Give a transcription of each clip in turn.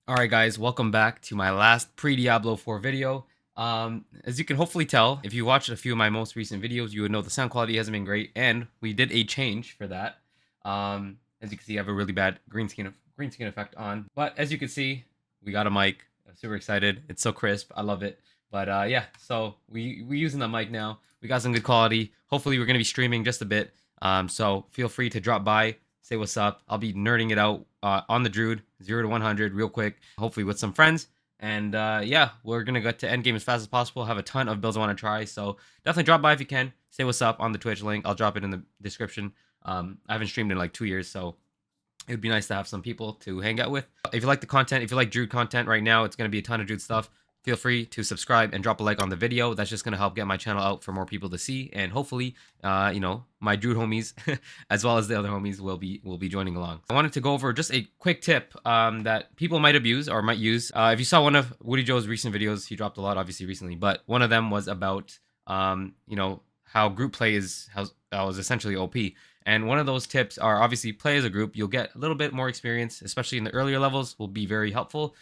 Alright guys, welcome back to my last pre-Diablo 4 video. As you can hopefully tell, if you watched a few of my most recent videos, you would know the sound quality hasn't been great, and we did a change for that. As you can see, I have a really bad green screen effect on. But as you can see, we got a mic. I'm super excited. It's so crisp. I love it. But yeah, so we're using the mic now. We got some good quality. Hopefully we're gonna be streaming just a bit. So feel free to drop by, say what's up. I'll be nerding it out on the Druid, 0 to 100, real quick, hopefully with some friends. And yeah, we're going to get to endgame as fast as possible. Have a ton of builds I want to try. So definitely drop by if you can. Say what's up on the Twitch link. I'll drop it in the description. I haven't streamed in like 2 years, so it would be nice to have some people to hang out with. If you like the content, if you like Druid content right now, it's going to be a ton of Druid stuff. Feel free to subscribe and drop a like on the video. That's just going to help get my channel out for more people to see. And hopefully, my Druid homies, as well as the other homies, will be joining along. I wanted to go over just a quick tip that people might abuse or might use. If you saw one of Woody Joe's recent videos, he dropped a lot, obviously, recently. But one of them was about, how group play is essentially OP. And one of those tips are obviously play as a group. You'll get a little bit more experience, especially in the earlier levels, will be very helpful.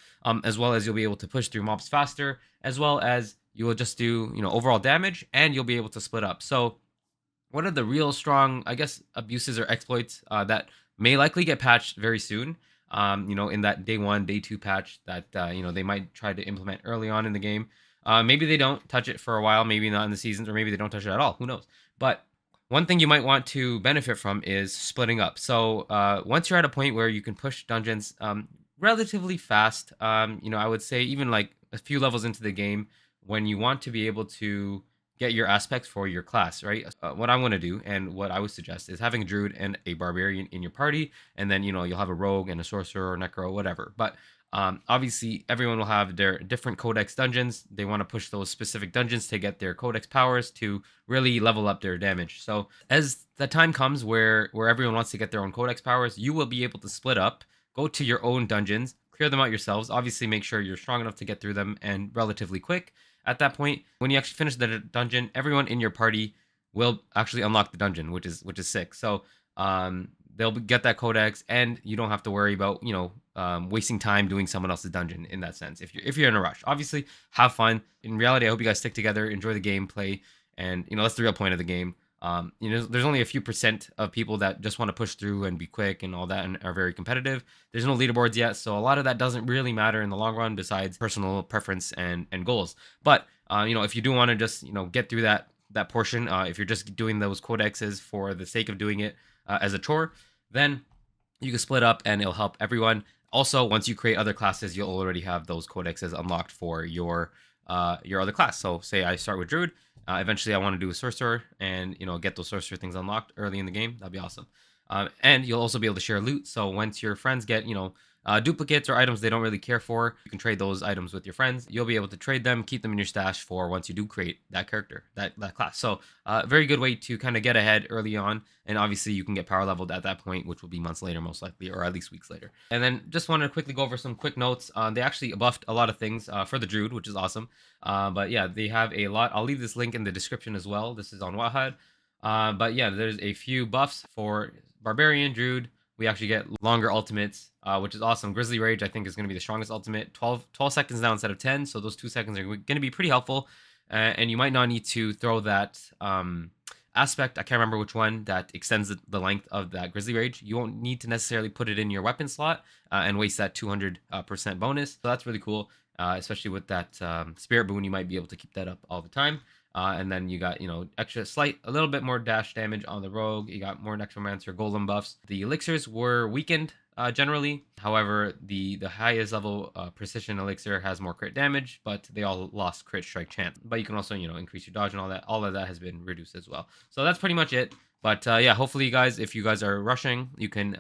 As well as you'll be able to push through mobs faster, as well as you will just do, overall damage, and you'll be able to split up. So one of the real strong, I guess, abuses or exploits that may likely get patched very soon, in that day 1, day 2 patch that, they might try to implement early on in the game. Maybe they don't touch it for a while, maybe not in the seasons, or maybe they don't touch it at all. Who knows? But one thing you might want to benefit from is splitting up. So once you're at a point where you can push dungeons relatively fast, I would say even like a few levels into the game, when you want to be able to get your aspects for your class, right? What I'm going to do and what I would suggest is having a druid and a barbarian in your party, and then you'll have a rogue and a sorcerer or necro, whatever. But obviously, everyone will have their different codex dungeons. They want to push those specific dungeons to get their codex powers to really level up their damage. So as the time comes where everyone wants to get their own codex powers, you will be able to split up, go to your own dungeons, clear them out yourselves. Obviously, make sure you're strong enough to get through them and relatively quick. At that point, when you actually finish the dungeon, everyone in your party will actually unlock the dungeon, which is sick. So they'll get that codex, and you don't have to worry about wasting time doing someone else's dungeon in that sense. If you're in a rush, obviously have fun. In reality, I hope you guys stick together, enjoy the gameplay, and that's the real point of the game. There's only a few % of people that just want to push through and be quick and all that and are very competitive. There's no leaderboards yet, so a lot of that doesn't really matter in the long run besides personal preference and goals. But if you do want to just get through that portion, if you're just doing those codexes for the sake of doing it as a chore, then you can split up and it'll help everyone. Also, once you create other classes, you'll already have those codexes unlocked for your other class. So say I start with Druid, eventually I want to do a sorcerer and get those sorcerer things unlocked early in the game. That'd be awesome. And you'll also be able to share loot. So once your friends get duplicates or items they don't really care for, you can trade those items with your friends. You'll be able to trade them, keep them in your stash for once you do create that character, that class. So very good way to kind of get ahead early on. And obviously you can get power leveled at that point, which will be months later most likely, or at least weeks later. And then just wanted to quickly go over some quick notes. They actually buffed a lot of things for the Druid, which is awesome. But yeah, they have a lot. I'll leave this link in the description as well. This is on Wahad. But yeah, there's a few buffs for Barbarian, Druid. We actually get longer ultimates, which is awesome. Grizzly Rage, I think, is going to be the strongest ultimate. 12 seconds now instead of 10, so those 2 seconds are going to be pretty helpful. And you might not need to throw that aspect, I can't remember which one, that extends the length of that Grizzly Rage. You won't need to necessarily put it in your weapon slot and waste that 200% bonus. So that's really cool, especially with that Spirit Boon. You might be able to keep that up all the time. And then you got, extra a little bit more dash damage on the rogue. You got more necromancer golem buffs. The elixirs were weakened generally. However, the highest level precision elixir has more crit damage, but they all lost crit strike chance. But you can also, increase your dodge and all that. All of that has been reduced as well. So that's pretty much it. But yeah, hopefully you guys, if you guys are rushing, you can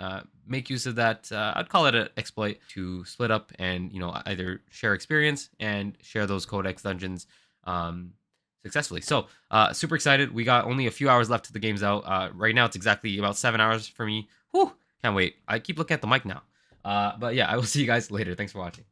make use of that. I'd call it an exploit to split up and, either share experience and share those codex dungeons successfully. So super excited. We got only a few hours left to the game's out. Right now it's exactly about 7 hours for me. Whew, can't wait. I keep looking at the mic now. But yeah, I will see you guys later. Thanks for watching.